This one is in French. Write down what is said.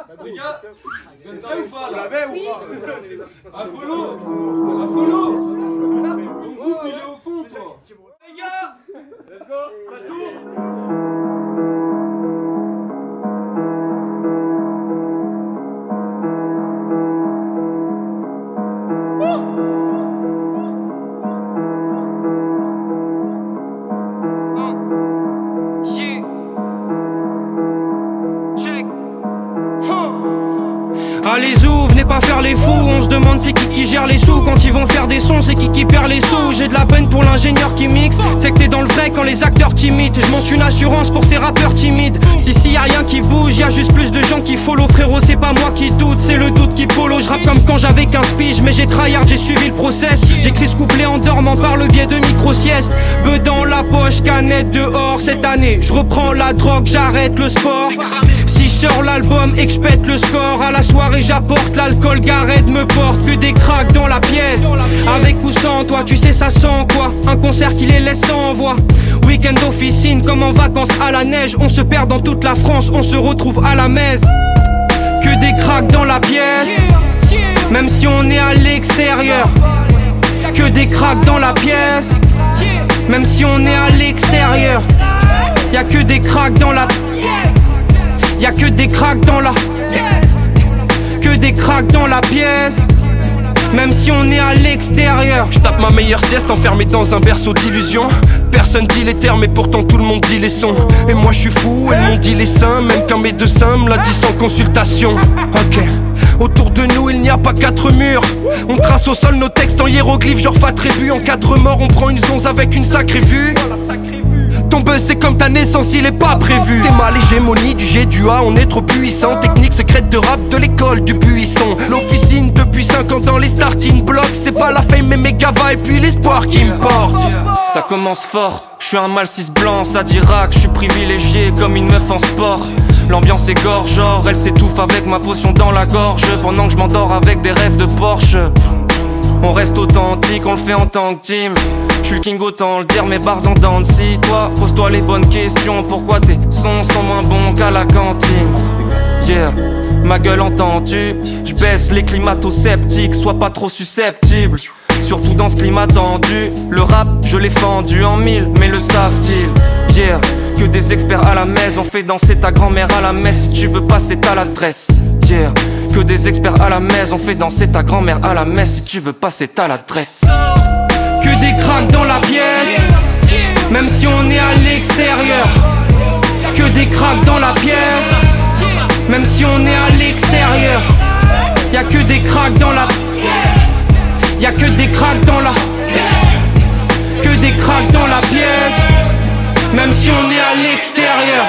Les gars, vous êtes prêts ou pas là? Oui. Apollo, ton groupe il est au fond toi. Les gars, let's go, ça tourne. Allez où, venez pas faire les fous. On se demande c'est qui gère les sous. Quand ils vont faire des sons, c'est qui perd les sous. J'ai de la peine pour l'ingénieur qui mixe. C'est que t'es dans le vrai quand les acteurs t'imitent. Je monte une assurance pour ces rappeurs timides. Si y a rien qui bouge, y a juste plus de gens qui follow. Frérot, c'est pas moi qui doute, c'est le doute qui polo. Je rappe comme quand j'avais 15 piges, mais j'ai tryhard, j'ai suivi le process. J'écris ce couplet en dormant par le biais de micro-sieste. Beu dans la poche, canette dehors. Cette année, je reprends la drogue, j'arrête le sport. Si je sors l'album et que je pète le score, à la soirée j'apporte l'alcool, Gareth me porte. Que des cracks dans la pièce, avec ou sans toi, tu sais ça sent quoi. Un concert qui les laisse sans voix. Week-end officine comme en vacances à la neige. On se perd dans toute la France, on se retrouve à la messe. Que des cracks dans la pièce, même si on est à l'extérieur. Que des cracks dans la pièce, même si on est à l'extérieur. Y'a que des cracks dans la... Y'a que des cracks dans la... Que des cracks dans la pièce, même si on est à l'extérieur. Je tape ma meilleure sieste enfermé dans un berceau d'illusions. Personne dit les termes et pourtant tout le monde dit les sons. Et moi je suis fou, elles m'ont dit les seins. Même quand mes deux seins me l'a dit sans consultation. Ok. Autour de nous il n'y a pas quatre murs. On trace au sol nos textes en hiéroglyphes genre fat tribu. En cas de remords on prend une zonze avec une sacrée vue. Ton buzz c'est comme ta naissance, il est pas prévu. T'es mal l'hégémonie du G du A, on est trop puissant. Technique secrète de rap de l'école du buisson. L'officine depuis 5 ans dans les starting blocks. C'est pas la fame mais mes gavas et puis l'espoir qui me porte. Ça commence fort, je suis un mâle 6 blanc, ça dira que je suis privilégié comme une meuf en sport. L'ambiance est gorgeore, elle s'étouffe avec ma potion dans la gorge. Pendant que je m'endors avec des rêves de Porsche. On reste authentique, on le fait en tant que team. Je suis le king autant le dire, mes bars en dents de scie. Toi, pose-toi les bonnes questions. Pourquoi tes sons sont moins bons qu'à la cantine? Yeah, ma gueule entends-tu? Je baisse les climato-sceptiques, sois pas trop susceptible. Surtout dans ce climat tendu. Le rap, je l'ai fendu en mille, mais le savent-ils? Yeah, que des experts à la messe. On fait danser ta grand-mère à la messe. Si tu veux passer t'as l'adresse. Yeah, que des experts à la messe. On fait danser ta grand-mère à la messe. Si tu veux passer t'as l'adresse. Que des cracks dans la pièce, même si on est à l'extérieur. Que des cracks dans la pièce, même si on est à l'extérieur. Y'a que des cracks dans la... Y'a que des cracks dans la... Que des cracks dans la pièce, même si on est à l'extérieur.